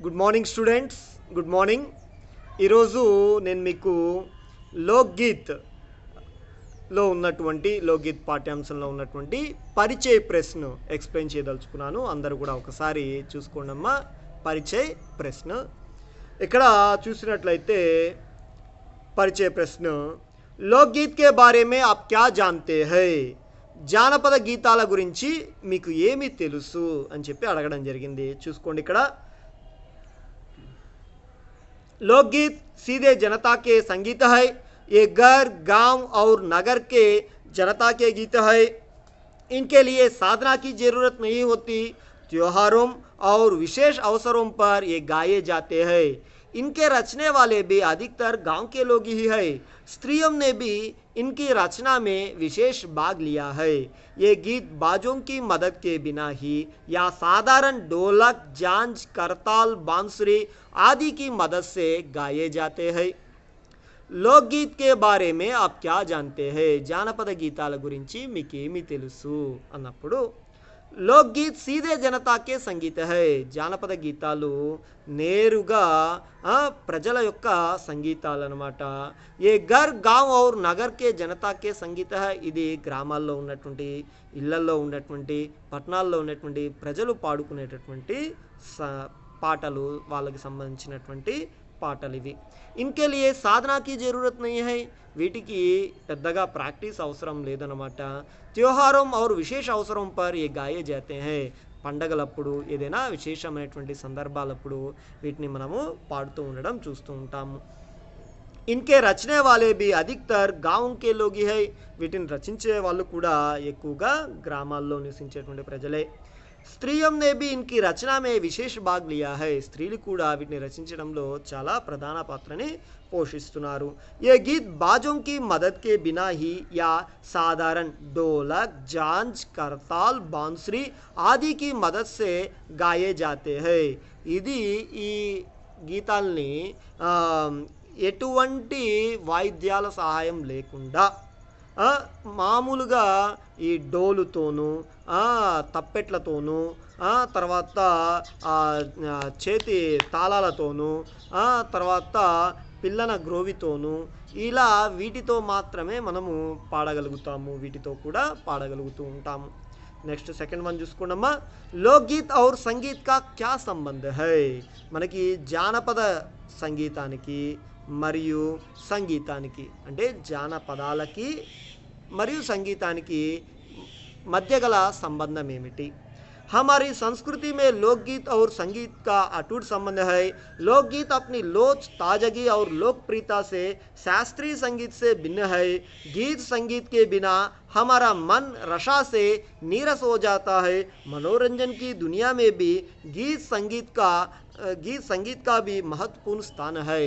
Good morning students, good morning. ఈరోజు నేను మీకు లోక్గీత్ పాఠ్యాంశంలో ఉన్నటువంటి పరిచయ ప్రశ్న ఎక్స్ప్లెయిన్ చేయదలుచుకున్నాను. అందరూ కూడా ఒకసారి చూసుకోండి అమ్మా. పరిచయ ప్రశ్న ఇక్కడ చూసినట్లయితే పరిచయ ప్రశ్న, లోక్గీత్ కే బారే మే ఆప్ క్యా జాన్తే హై, జానపద గీతాల గురించి మీకు ఏమి తెలుసు అని చెప్పి అడగడం జరిగింది. చూసుకోండి ఇక్కడ, लोकगीत सीधे जनता के संगीत है, ये घर गांव और नगर के जनता के गीत है. इनके लिए साधना की जरूरत नहीं होती. त्योहारों और विशेष अवसरों पर ये गाए जाते हैं. इनके रचने वाले भी अधिकतर गांव के लोग ही है. स्त्रियों ने भी इनकी रचना में विशेष भाग लिया है. ये गीत बाजों की मदद के बिना ही या साधारण ढोलक, झांझ, करताल, बांसुरी आदि की मदद से गाए जाते हैं. లోక్గీత్ కే బారే మే ఆప్ క్యా జాన్తే హై, జానపద గీతాల గురించి మీకేమి తెలుసు అన్నప్పుడు, లోక్గీత్ సీదే జనతాకే సంగీత హై, జానపద గీతాలు నేరుగా ప్రజల యొక్క సంగీతాలు అనమాట. ఏ ఘర్ గాంవ్ ఔర్ నగర్కే జనతాకే సంగీత హై, ఇది గ్రామాల్లో ఉన్నటువంటి, ఇళ్లల్లో ఉన్నటువంటి, పట్టణాల్లో ఉన్నటువంటి ప్రజలు పాడుకునేటటువంటి పాటలు, వాళ్ళకి సంబంధించినటువంటి పాటలు ఇవి. ఇన్కే లియే సాధనాకి జరూరత్ నహీ హై, వీటికి పెద్దగా ప్రాక్టీస్ అవసరం లేదన్నమాట. త్యోహారం ఔర్ విశేష అవసరం పర్ ఏ గాయే జాతే హై, పండగలప్పుడు ఏదైనా విశేషమైనటువంటి సందర్భాలప్పుడు వీటిని మనము పాడుతూ ఉండడం చూస్తూ ఉంటాము. ఇన్కే రచనే వాలే బి అధికతర్ గాంవ్ కే లోగ్ హై, వీటిని రచించే వాళ్ళు కూడా ఎక్కువగా గ్రామాల్లో నివసించేటువంటి ప్రజలే. స్త్రీయం నే బి ఇన్కి రచన మే విశేష భాగ్ లియా హై, స్త్రీలు కూడా వీటిని రచించడంలో చాలా ప్రధాన పాత్రని పోషిస్తున్నారు. ఏ గీత్ బాజోం కి మదద్ కే బినా హీ యా సాధారణ ढोलक, झांझ, करताल, बांसुरी ఆది కి మదద్ సే గాయే జాతే హై, ఇది ఈ గీతాల్ని ఎటువంటి వాయిద్యాల సహాయం లేకుండా మామూలుగా ఈ డోలుతోనూ, తప్పెట్లతోనూ, తర్వాత చేతి తాళాలతోనూ, తర్వాత పిల్లన గ్రోవితోనూ, ఇలా వీటితో మాత్రమే మనము పాడగలుగుతాము, వీటితో కూడా పాడగలుగుతూ ఉంటాము. నెక్స్ట్ సెకండ్ వన్ చూసుకున్నామా, లోక్గీత్ ఔర్ సంగీత్ కా క్యా సంబంధ హై, మనకి జానపద సంగీతానికి మరియు సంగీతానికి అంటే జానపదాలకి మరియు సంగీతానికి మధ్య గల సంబంధం ఏమిటి? हमारी संस्कृति में लोकगीत और संगीत का अटूट संबंध है. लोकगीत अपनी लोच, ताजगी और लोकप्रियता से शास्त्रीय संगीत से भिन्न है. गीत संगीत के बिना हमारा मन रशा से नीरस हो जाता है. मनोरंजन की दुनिया में भी गीत संगीत का भी महत्वपूर्ण स्थान है.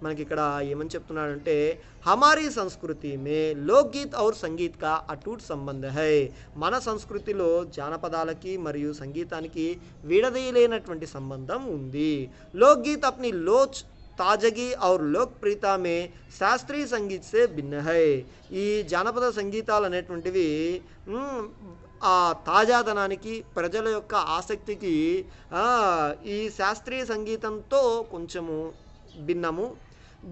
మనకి ఇక్కడ ఏమని చెప్తున్నాడంటే, హమారీ సంస్కృతి మే లోక్గీత్ ఔర్ సంగీత్ కా అటూట్ సంబంధ హై, మన సంస్కృతిలో జానపదాలకి మరియు సంగీతానికి విడదీయలేనటువంటి సంబంధం ఉంది. లోక్గీత్ అప్ని లోచ్, తాజగి ఔర్ లోక్ప్రియతా మే శాస్త్రీయ సంగీత్ సే భిన్న హై, ఈ జానపద సంగీతాలు అనేటువంటివి ఆ తాజాదనానికి, ప్రజల యొక్క ఆసక్తికి ఈ శాస్త్రీయ సంగీతంతో కొంచెము భిన్నము.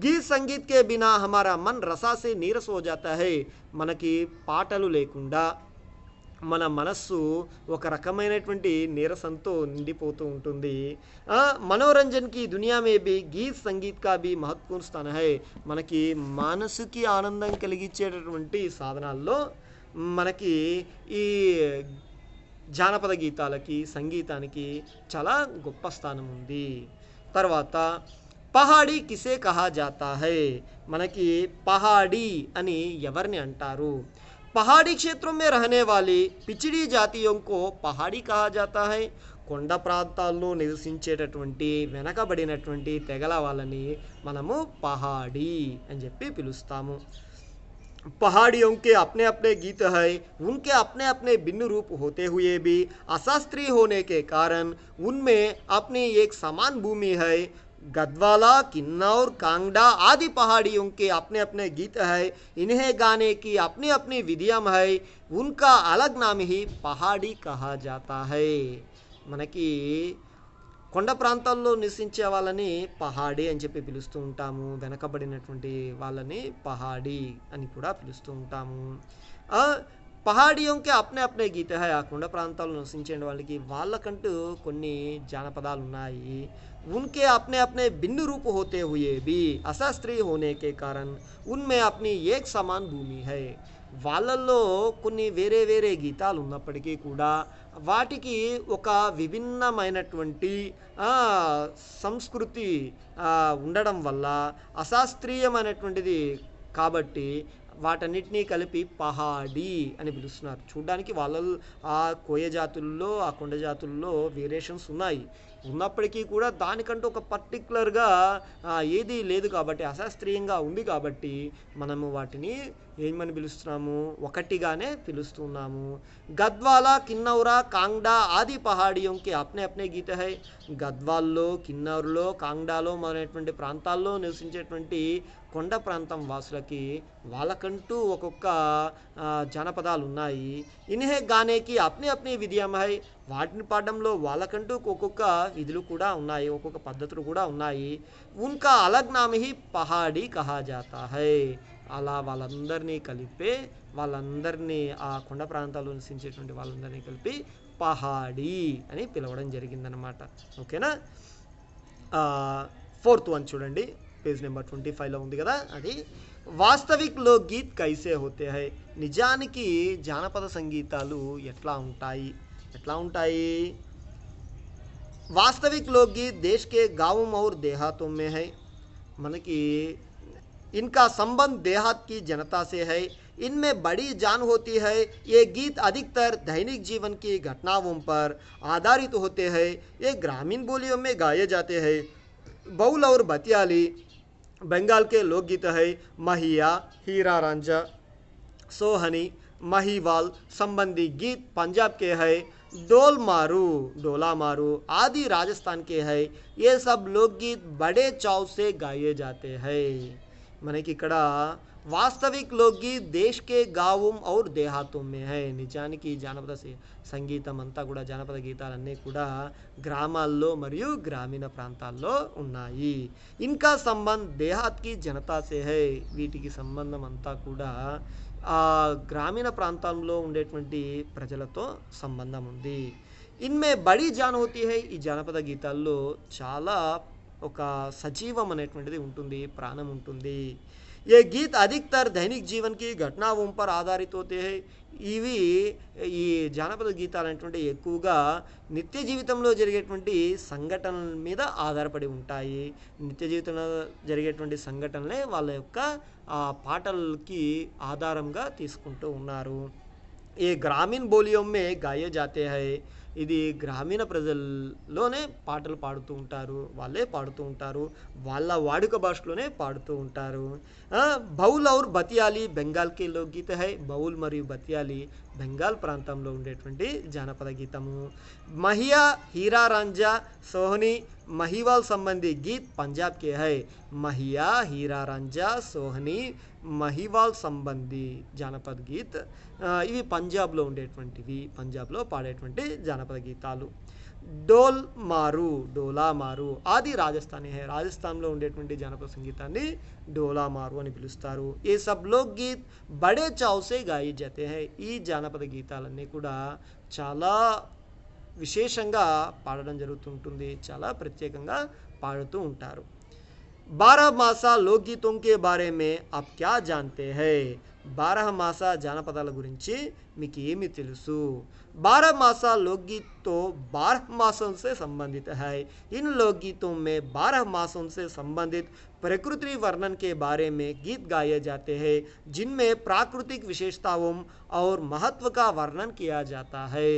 గీత్ సంగీత్ కే బినా హమారా మన్ రసా సే నీరస్ హో జాతా హై, మనకి పాటలు లేకుండా మన మనస్సు ఒక రకమైనటువంటి నీరసంతో నిండిపోతూ ఉంటుంది. మనోరంజన్కి దునియా మే బి గీత్ సంగీత్ కా బి మహత్వపూర్ణ స్థానం హై, మనకి మనసుకి ఆనందం కలిగించేటటువంటి సాధనాల్లో మనకి ఈ జానపద గీతాలకి, సంగీతానికి చాలా గొప్ప స్థానం ఉంది. తర్వాత పహాడీ కిసే కహా జాతా హై, మనకి పహాడీ అని ఎవరిని అంటారు? పహాడీ క్షేత్రం మే రహనే వాली పిచిడి జాతియోं को పహాడీ కహా జాతా హై, కొండ ప్రాంతాల్లో నివసించేటటువంటి వెనకబడినటువంటి తెగల వాళ్ళని మనము పహాడీ అని చెప్పి పిలుస్తాము. पहाड़ियों के अपने अपने गीत है, उनके अपने अपने भिन्न रूप होते हुए भी अशास्त्रीय होने के कारण उनमें अपनी एक समान भूमि है. गढ़वाला, किन्नौर, कांगड़ा आदि पहाड़ियों के अपने अपने गीत है, इन्हें गाने की अपनी अपनी विधियां है, उनका अलग नाम ही पहाड़ी कहा जाता है. మనకి కొండ ప్రాంతాల్లో నివసించే వాళ్ళని పహాడీ అని చెప్పి పిలుస్తూ ఉంటాము. వెనకబడినటువంటి వాళ్ళని పహాడీ అని కూడా పిలుస్తూ ఉంటాము. ఆ, పహాడియోं के अपने अपने గీత హై. ఆ కొండ ప్రాంతాల్లో నివసించే వాళ్ళకి వాళ్ళకంటూ కొన్ని జానపదాలు ఉన్నాయి. उनके अपने अपने भिन्न रूप होते हुए भी अशास्त्रीय होने के कारण उनमें अपनी एक समान भूमि है. వాళ్ళల్లో కొన్ని వేరే వేరే గీతాలు ఉన్నప్పటికీ కూడా వాటికి ఒక విభిన్నమైనటువంటి ఆ, సంస్కృతి ఉండడం వల్ల అశాస్త్రీయమైనటువంటిది కాబట్టి వాటన్నిటినీ కలిపి పహాడీ అని పిలుస్తున్నారు. చూడ్డానికి వాళ్ళ ఆ కోయ జాతుల్లో ఆ కొండ జాతుల్లో వేరియేషన్స్ ఉన్నాయి. ఉన్నప్పటికీ కూడా దానికంటూ ఒక పర్టికులర్గా ఏది లేదు కాబట్టి అశాస్త్రీయంగా ఉంది కాబట్టి మనము వాటిని ఏమని పిలుస్తున్నాము, ఒకటిగానే పిలుస్తున్నాము. గద్వాల, కిన్నౌరా, కాంగ్డా ఆది పహాడియోంకి అప్నే అప్నే గీత హై. గద్వాల్లో, కిన్నౌర్లో, కాంగ్డాలో మొదలైనటువంటి ప్రాంతాల్లో నివసించేటువంటి కొండ ప్రాంతం వాసులకి వాళ్ళకంటూ ఒక్కొక్క జానపదాలు ఉన్నాయి. ఇన్హే గానేకి అప్నే అప్నే విధియం హై. వాటిని పాడడంలో వాళ్ళకంటూ ఒక్కొక్క విధులు కూడా ఉన్నాయి, ఒక్కొక్క పద్ధతులు కూడా ఉన్నాయి. ఉన్కా అలగ్ నామ్ హి పహాడీ కహా జాతా హై. అలా వాళ్ళందరినీ కలిపే వాళ్ళందరినీ ఆ కొండ ప్రాంతాల్లో నివసించేటువంటి వాళ్ళందరినీ కలిపి పహాడీ అని పిలవడం జరిగిందనమాట. ఓకేనా. ఫోర్త్ వన్ చూడండి, పేజ్ నెంబర్ 25లో ఉంది కదా, అది వాస్తవిక్ లోక్ గీత్ కైసే హోతే హై. నిజానికి జానపద సంగీతాలు ఎట్లా ఉంటాయి? वास्तविक लोकगीत देश के गांवों और देहातों में है. मनकी इनका संबंध देहात की जनता से है. इनमें बड़ी जान होती है. ये गीत अधिकतर दैनिक जीवन की घटनाओं पर आधारित होते हैं. ये ग्रामीण बोलियों में गाए जाते हैं. बाउल और बतियाली बंगाल के लोकगीत है. महिया, हीरा रांझा, सोहनी, महिवाल संबंधी गीत पंजाब के है. डोला मारू आदि राजस्थान के है. ये सब लोकगीत बड़े चाव से गाए जाते हैं. మనకి ఇక్కడ వాస్తవిక్ లోక్గీత్ దేశ్ కే గావం ఔర్ దేహాతో మే హై. నిజానికి జానపద సంగీతం అంతా కూడా, జానపద గీతాలన్నీ కూడా గ్రామాల్లో మరియు గ్రామీణ ప్రాంతాల్లో ఉన్నాయి. ఇన్కా సంబంధ్ దేహాత్ కి జనతా సే హై. వీటికి సంబంధం అంతా కూడా ఆ గ్రామీణ ప్రాంతాల్లో ఉండేటువంటి ప్రజలతో సంబంధం ఉంది. ఇన్మే బడి జాన్ హోతీ హై. ఈ జానపద గీతాల్లో చాలా ఒక సజీవం అనేటువంటిది ఉంటుంది, ప్రాణం ఉంటుంది. ఏ గీత్ అధికతర్ దైనిక్ జీవన్కి ఘటనాओं पर ఆధారిత होते हैं. ఇవి ఈ జానపద గీతాలు అనేటువంటి ఎక్కువగా నిత్య జీవితంలో జరిగేటువంటి సంఘటనల మీద ఆధారపడి ఉంటాయి. నిత్య జీవితంలో జరిగేటువంటి సంఘటనలే వాళ్ళ యొక్క పాటలకి ఆధారంగా తీసుకుంటూ ఉన్నారు. ఏ గ్రామీణ బోలియోं में गाए जाते हैं. ఇది గ్రామీణ ప్రజల్లోనే పాటలు పాడుతూ ఉంటారు, వాళ్ళే పాడుతూ ఉంటారు, వాళ్ళ వాడుక భాషలోనే పాడుతూ ఉంటారు. బౌల్ ఔర్ బతియాలి బెంగాల్కి లోక్గీత హై. బౌల్ మరియు బతియాలి బెంగాల్ ప్రాంతంలో ఉండేటువంటి జానపద గీతము. महिया, हीरा रांझा, सोहनी, महिवाल संबंधी गीत पंजाब के है. महिया, हीरा रांझा, सोहनी, महिवाल సంబంధి జానపద గీత్ ఇవి పంజాబ్లో ఉండేటువంటివి, పంజాబ్లో పాడేటువంటి జానపద గీతాలు. డోలా మారు ఆది రాజస్థానీ హై. రాజస్థాన్లో ఉండేటువంటి జానపద సంగీతాన్ని డోలా మారు అని పిలుస్తారు. ఏ సబ్ లోక్ గీత్ బడే చావ్ సే గాయి జాతే హై. ఈ జానపద గీతాలన్నీ కూడా చాలా విశేషంగా పాడడం జరుగుతుంటుంది, చాలా ప్రత్యేకంగా పాడుతూ ఉంటారు. 12 మాసా లోక్గీతోं के बारे में आप क्या जानते हैं. 12 మాసా జానపదాల గురించి మీకు ఏమి తెలుసు? 12 मासा लोकगीत तो 12 मासों से संबंधित है. इन लोकगीतों में 12 मासों से संबंधित प्रकृति वर्णन के बारे में गीत गाए जाते हैं, जिनमें प्राकृतिक विशेषताओं और महत्व का वर्णन किया जाता है.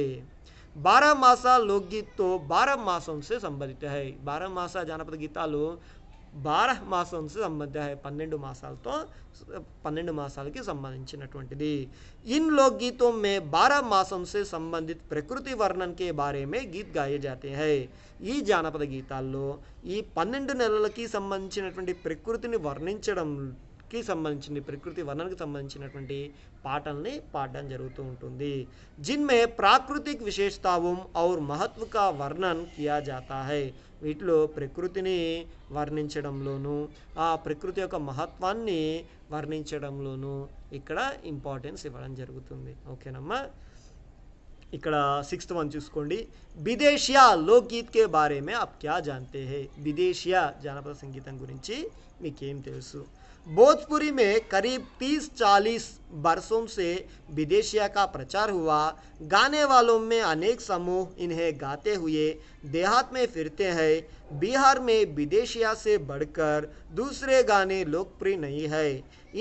12 మాసా लोकगीत तो 12 మాసों से संबंधित है. 12 మాసా జానపద గీతాలు 12 మాసం సంబంధిత హై. 12 మాసాలతో 12 మాసాలకి సంబంధించినటువంటిది. ఇన్ లోక్ గీతో మే 12 మాసం సే సంబంధిత ప్రకృతి వర్ణన్ కే బారే మే గీత్ గాయే జాతే హై. ఈ జానపద గీతాల్లో ఈ 12 నెలలకి సంబంధించినటువంటి ప్రకృతిని వర్ణించడం కి సంబంధించిన ప్రకృతి వర్ణనకి సంబంధించినటువంటి పాటల్ని పాడడం జరుగుతూ ఉంటుంది. जिनमें प्राकृतिक विशेषताओं और महत्व का वर्णन किया जाता है. వీటిలో ప్రకృతిని వర్ణించడంలోనూ ఆ ప్రకృతి యొక్క మహత్వాన్ని వర్ణించడంలోనూ ఇక్కడ ఇంపార్టెన్స్ ఇవ్వడం జరుగుతుంది. ఓకేనమ్మా. ఇక్కడ 6th వన్ చూసుకోండి. విదేశియా లోక్గీత్ కే బారే మే ఆప్ క్యా జాన్తే హై. విదేశియా జానపద సంగీతం గురించి మీకేం తెలుసు? भोजपुरी में करीब 30-40 बरसों से विदेशिया का प्रचार हुआ. गाने वालों में अनेक समूह इन्हें गाते हुए देहात में फिरते हैं. बिहार में विदेशिया से बढ़कर दूसरे गाने लोकप्रिय नहीं है.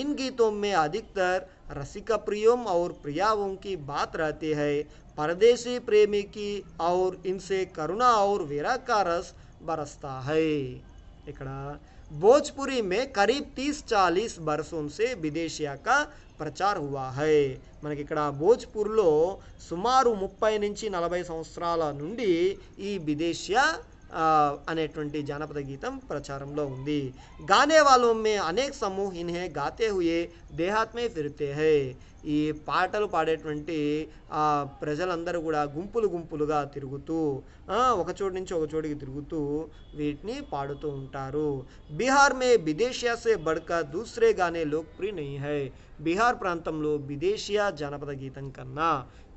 इन गीतों में अधिकतर रसिकप्रियों और प्रियाओं की बात रहती है. परदेशी प्रेमी की और इनसे करुणा और वीरा का रस बरसता है. ఇక్కడ भोजपुरी में करीब 30-40 बरसों से विदेशिया का ప్రచార్ హువా హై. మనకి ఇక్కడ భోజ్పూర్లో సుమారు 30 నుంచి 40 సంవత్సరాల నుండి ఈ విదేశియా అనేటువంటి జానపద గీతం ప్రచారంలో ఉంది. గానే వాలోं में అనేక సమూహ ఇన్హే గాతే హుయే దేహాత్ మే ఫిర్తే హై. ఈ పాటలు పాడేటువంటి ప్రజలందరూ కూడా గుంపులు గుంపులుగా తిరుగుతూ ఒక చోటు నుంచి ఒక చోటికి తిరుగుతూ వీటిని పాడుతూ ఉంటారు. బీహార్ మే విదేశియా సే బడ్కర్ దూసరే గానే లోక్ప్రియ నహీ హై. బీహార్ ప్రాంతంలో విదేశియా జానపద గీతం కన్నా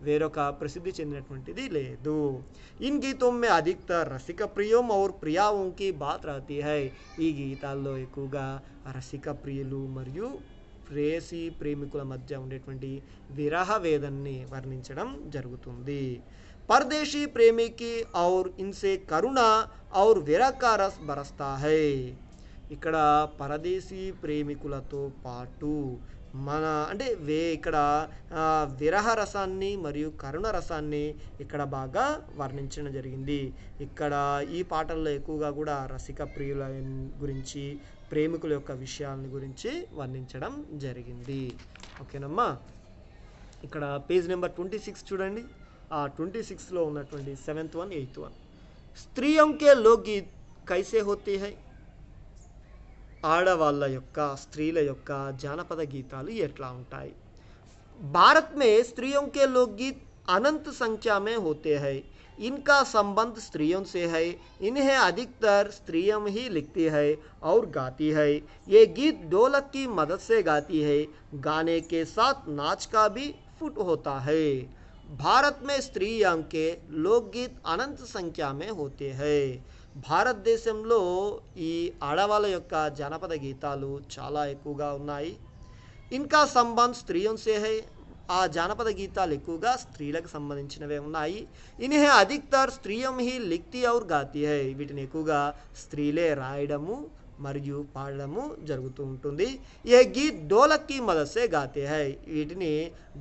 వేరొక ప్రసిద్ధి చెందినటువంటిది లేదు. ఇన్ గీతోं में अधिकतर रसिक प्रियों और प्रियाओं की बात रहती है. ఈ గీతాల్లో ఎక్కువగా రసిక ప్రియులు మరియు ప్రేయసి ప్రేమికుల మధ్య ఉండేటువంటి విరహ వేదనని వర్ణించడం జరుగుతుంది. परदेशी प्रेमी की और इनसे करुणा और विरह का रस बरसता है. ఇక్కడ పరదేశీ ప్రేమికులతో పాటు మన అంటే ఇక్కడ విరహ రసాన్ని మరియు కరుణ రసాన్ని ఇక్కడ బాగా వర్ణించడం జరిగింది. ఇక్కడ ఈ పాటల్లో ఎక్కువగా కూడా రసిక ప్రియుల గురించి ప్రేమికుల యొక్క విషయాల గురించి వర్ణించడం జరిగింది. ఓకేనమ్మా. ఇక్కడ పేజ్ నెంబర్ 26 చూడండి. ఆ 26లో ఉన్నటువంటి 7th వన్ 8th వన్. స్త్రీयों के लोकगीत कैसे होते हैं. ఆడవాళ్ళ యొక్క స్త్రీల యొక్క జానపద గీతాలు ఎట్లా ఉంటాయి. भारत में स्त्रियों के लोकगीत अनंत संख्या में होते हैं. इनका संबंध स्त्रियों से है. इन्हें अधिकतर स्त्रियां ही लिखती है और गाती है. ये गीत ढोलक की मदद से गाती है. गाने के साथ नाच का भी फुट होता है. भारत में स्त्रियों के लोकगीत अनंत संख्या में होते हैं. భారతదేశంలో ఈ ఆడవాళ్ళ యొక్క జానపద గీతాలు చాలా ఎక్కువగా ఉన్నాయి. ఇన్కా సంబంధ్ స్త్రీయోं से है. ఆ జానపద గీతాలు ఎక్కువగా స్త్రీలకు సంబంధించినవే ఉన్నాయి. ఇన్హే అధికతర్ స్త్రీయం హీ లిఖతి ఔర్ గాతి హై. వీటిని ఎక్కువగా స్త్రీలే రాయడము మరియు పాడడము జరుగుతూ ఉంటుంది. ఏ గీత్ డోలక్ కి మదద్ సే గాతే హై. వీటిని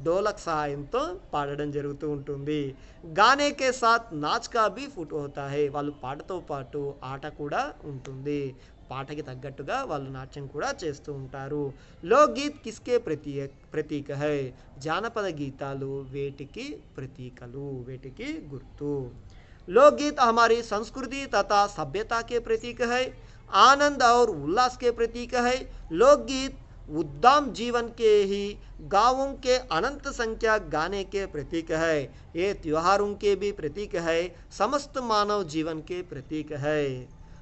డోలక్ సహాయంతో పాడడం జరుగుతూ ఉంటుంది. గానే కే సాత్ నాచ్ కా భీ ఫుట్ హోతా హై. వాళ్ళు పాటతో పాటు ఆట కూడా ఉంటుంది. పాటకి తగ్గట్టుగా వాళ్ళు నాట్యం కూడా చేస్తూ ఉంటారు. లోక్ గీత్ కిస్కే ప్రతీక హై. జానపద గీతాలు వేటికి ప్రతీకలు, వేటికి గుర్తు. लोक गीत हमारी संस्कृति तथा सभ्यता के प्रतीक है. आनंद और उल्लास के प्रतीक है. लोकगीत उद्दाम जीवन के ही गाँवों के अनंत संख्या गाने के प्रतीक है. ये त्योहारों के भी प्रतीक है. समस्त मानव जीवन के प्रतीक है.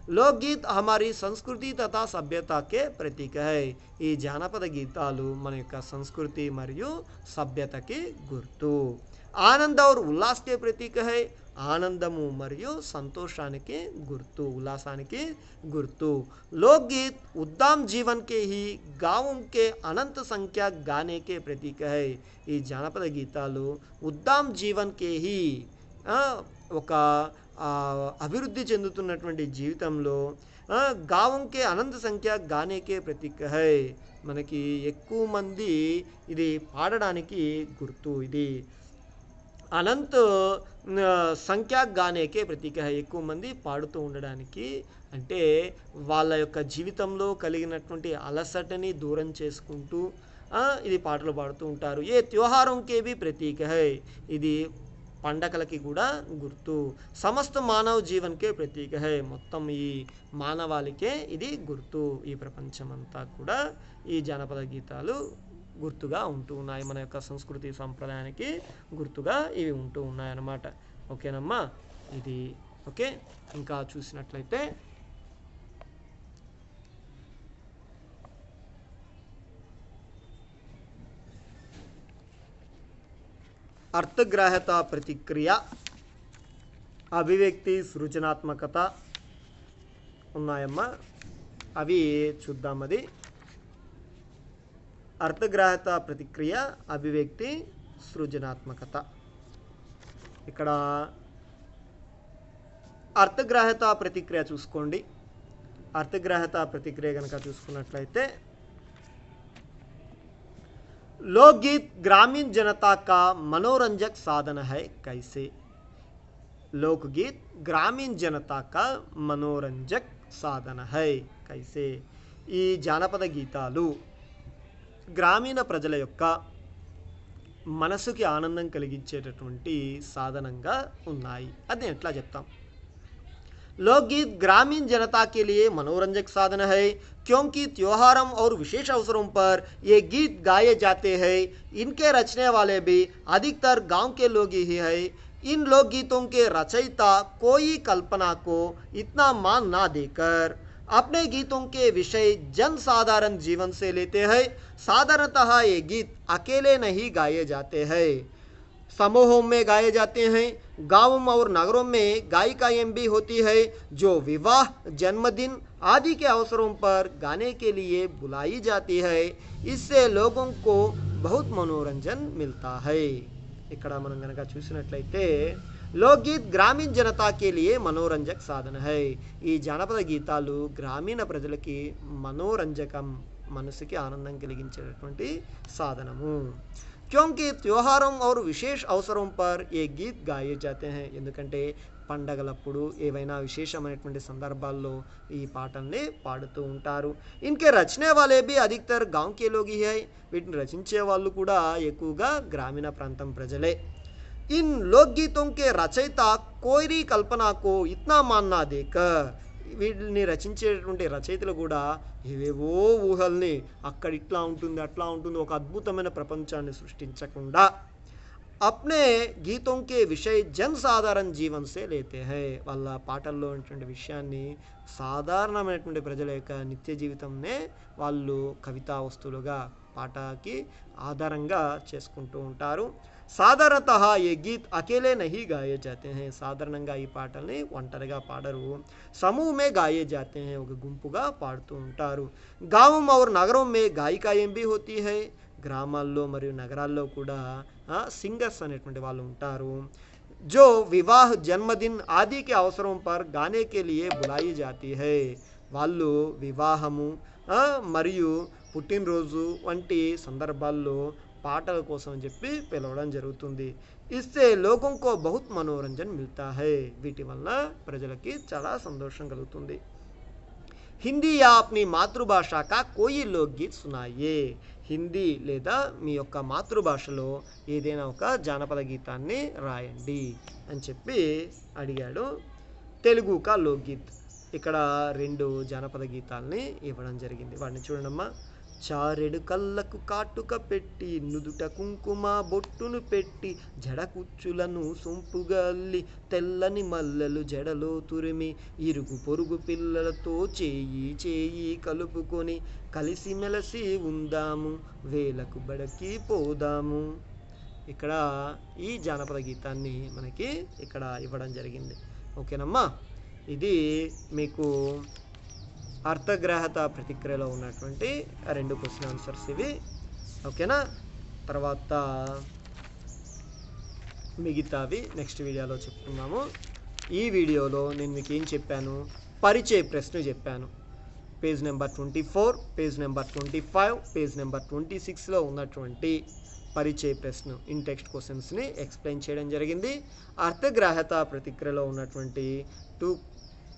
लोकगीत हमारी संस्कृति तथा सभ्यता के प्रतीक है. ఈ జానపద గీతాలు మన యొక్క సంస్కృతి మరియు సభ్యతకి గుర్తు. ఆనంద और उल्लास के प्रतीक है. ఆనందము మరియు సంతోషానికి గుర్తు, ఉల్లాసానికి గుర్తు. लोकगीत उद्दाम जीवन के ही गाँवों के अनंत संख्या गाने के प्रतीक है. ఈ జానపద గీతాలు ఉద్దాం జీవన్ కే హీ ఒక అభివృద్ధి చెందుతున్నటువంటి జీవితంలో గావంకే అనంత సంఖ్య గానేకే ప్రతీక హై. మనకి ఎక్కువ మంది ఇది పాడడానికి గుర్తు. ఇది అనంత సంఖ్యా గానేకే ప్రతీక హై. ఎక్కువ మంది పాడుతూ ఉండడానికి అంటే వాళ్ళ యొక్క జీవితంలో కలిగినటువంటి అలసటని దూరం చేసుకుంటూ ఇది పాటలు పాడుతూ ఉంటారు. ఏ త్యోహారం కే భీ ప్రతీక హై. ఇది పండగలకి కూడా గుర్తు. సమస్త మానవ జీవన్కే ప్రతీక హై. మొత్తం ఈ మానవాళికే ఇది గుర్తు. ఈ ప్రపంచమంతా కూడా ఈ జానపద గీతాలు గుర్తుగా ఉంటూ ఉన్నాయి. మన యొక్క సంస్కృతి సంప్రదాయానికి గుర్తుగా ఇవి ఉంటూ ఉన్నాయన్నమాట. ఓకేనమ్మా, ఇది ఓకే. ఇంకా చూసినట్లయితే అర్థగ్రాహ్యత, ప్రతిక్రియ, అభివ్యక్తి, సృజనాత్మకత ఉన్నాయమ్మా. అవి చూద్దాం. అది అర్థగ్రాహ్యత, ప్రతిక్రియ, అభివ్యక్తి, సృజనాత్మకత. ఇక్కడ అర్థగ్రాహ్యత ప్రతిక్రియ చూసుకోండి. అర్థగ్రాహ్యత ప్రతిక్రియ కనుక చూసుకున్నట్లయితే लोकगीत ग्रामीण जनता का मनोरंजक साधन है कैसे. लोकगीत ग्रामीण जनता का मनोरंजक साधन है कैसे. ఈ జానపద గీతాలు గ్రామీణ ప్రజల యొక్క మనసుకి ఆనందం కలిగించేటటువంటి సాధనంగా ఉన్నాయి. అది ఎట్లా చెప్తాం. लोकगीत ग्रामीण जनता के लिए मनोरंजक साधन है क्योंकि त्योहारों और विशेष अवसरों पर ये गीत गाए जाते हैं. इनके रचने वाले भी अधिकतर गांव के लोग ही है. इन लोकगीतों के रचयिता कोई कल्पना को इतना मान ना देकर अपने गीतों के विषय जन साधारण जीवन से लेते हैं. साधारणतः ये गीत अकेले नहीं गाए जाते हैं, समूहों में गाए जाते हैं. गांवों और नगरों में गायिकाएं भी होती है जो विवाह, जन्मदिन आदि के अवसरों पर गाने के लिए बुलाई जाती है. इससे लोगों को बहुत मनोरंजन मिलता है. ఇక్కడ మనం గనక చూసినట్లయితే లోక్గీత్ గ్రామీణ జనతాకి లియే మనోరంజక్ సాధన హై. ఈ జానపద గీతాలు గ్రామీణ ప్రజలకి మనోరంజకం, మనసుకి ఆనందం కలిగించేటటువంటి సాధనము. क्योंकि त्योहारों और विशेष अवसरों पर ये गीत गाए जाते हैं. ఎందుకంటే పండగలప్పుడు ఏవైనా విశేషమైనటువంటి సందర్భాల్లో ఈ పాటల్ని పాడుతూ ఉంటారు. ఇన్కే రచనే వాలే भी अधिकतर गांव के लोग ही है. వీటిని రచించే వాళ్ళు కూడా ఎక్కువగా గ్రామీణ ప్రాంతం ప్రజలే. इन लोकगीतों के रचयिता कोई कल्पना को इतना मानना देकर వీటిని రచించేటువంటి రచయితలు కూడా ఏవేవో ఊహల్ని అక్కడ ఇట్లా ఉంటుంది అట్లా ఉంటుంది ఒక అద్భుతమైన ప్రపంచాన్ని సృష్టించకుండా अपने गीतों के विषय जन साधारण जीवन से लेते हैं. వాళ్ళ పాటల్లో ఉన్నటువంటి విషయాన్ని సాధారణమైనటువంటి ప్రజల యొక్క నిత్య జీవితంనే వాళ్ళు కవితా వస్తువులుగా పాటకి ఆధారంగా చేసుకుంటూ ఉంటారు. సాధారణతః ये गीत अकेले नहीं गाए जाते हैं. సాధారణంగా ఈ పాటల్ని ఒంటరిగా పాడరు, समूह में गाए जाते हैं, ఒక గుంపుగా పాడుతూ ఉంటారు. गाँव और नगरों में गायिकाएं भी होती है. గ్రామాల్లో మరియు నగరాల్లో కూడా సింగర్స్ అనేటువంటి వాళ్ళు ఉంటారు. जो विवाह, जन्मदिन आदि के अवसरों पर गाने के लिए बुलाई जाती है. వాళ్ళు వివాహము మరియు పుట్టినరోజు వంటి సందర్భాల్లో పాటల కోసం చెప్పి పిలవడం జరుగుతుంది. इससे लोगों को बहुत मनोरंजन मिलता है. వీటి వల్ల ప్రజలకి చాలా సంతోషం కలుగుతుంది. हिंदी या अपनी मातृभाषा का कोई लोकगीत सुनाइए. హిందీ లేదా మీ యొక్క మాతృభాషలో ఏదైనా ఒక జానపద గీతాన్ని రాయండి అని చెప్పి అడిగాడు. తెలుగు కా లోక్గీత్. ఇక్కడ 2 జానపద గీతాలని ఇవ్వడం జరిగింది. వాటిని చూడండమ్మా. చారెడు కళ్ళకు కాటుక పెట్టి నుదుట కుంకుమ బొట్టును పెట్టి జడకుచ్చులను సొంపుగా అల్లి తెల్లని మల్లెలు జడలో తురిమి ఇరుగు పొరుగు పిల్లలతో చేయి చేయి కలుపుకొని కలిసి మెలసి ఉందాము వేలకు బడకి పోదాము. ఇక్కడ ఈ జానపద గీతాన్ని మనకి ఇక్కడ ఇవ్వడం జరిగింది. ఓకేనమ్మా, ఇది మీకు అర్థగ్రాహ్యత ప్రతిక్రియలో ఉన్నటువంటి 2 క్వశ్చన్ ఆన్సర్స్ ఇవి. ఓకేనా. తర్వాత మిగతావి నెక్స్ట్ వీడియోలో చెప్పుకుందాము. ఈ వీడియోలో నేను మీకు ఏం చెప్పాను, పరిచయ ప్రశ్న చెప్పాను. Page number 24, page number 25, page number 26లో ఉన్నటువంటి పరిచయ ప్రశ్న ఇన్ టెక్స్ట్ క్వశ్చన్స్ని ఎక్స్ప్లెయిన్ చేయడం జరిగింది. అర్థగ్రాహ్యత ప్రతిక్రియలో ఉన్నటువంటి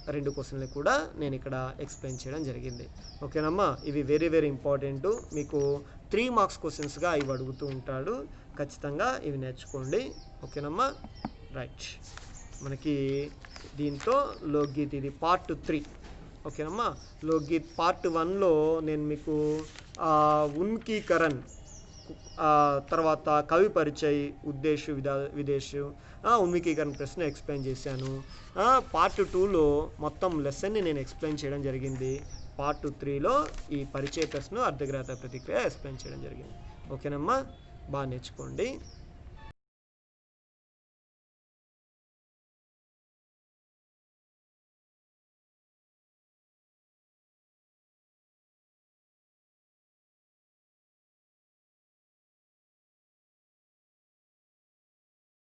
2 క్వశ్చన్లు కూడా నేను ఇక్కడ ఎక్స్ప్లెయిన్ చేయడం జరిగింది. ఓకేనమ్మా, ఇవి వెరీ వెరీ ఇంపార్టెంట్. మీకు 3 మార్క్స్ క్వశ్చన్స్గా ఇవి అడుగుతూ ఉంటాడు. ఖచ్చితంగా ఇవి నేర్చుకోండి. ఓకేనమ్మా. రైట్. మనకి దీంతో లోక్గీత్ ఇది పార్ట్ 3. ఓకేనమ్మా. లోక్గీత్ పార్ట్ 1లో నేను మీకు ఉన్కీకరణ్, తర్వాత కవి పరిచయ్, ఉద్దేశ్ విదేశ్, ఉన్మీకీకరణ ప్రశ్న ఎక్స్ప్లెయిన్ చేశాను. పార్ట్ 2లో మొత్తం లెసన్ని నేను ఎక్స్ప్లెయిన్ చేయడం జరిగింది. పార్ట్ 3లో ఈ పరిచయ ప్రశ్న, అర్ధగ్రాహక ప్రతిక్రియ ఎక్స్ప్లెయిన్ చేయడం జరిగింది. ఓకేనమ్మా. బాగా నేర్చుకోండి.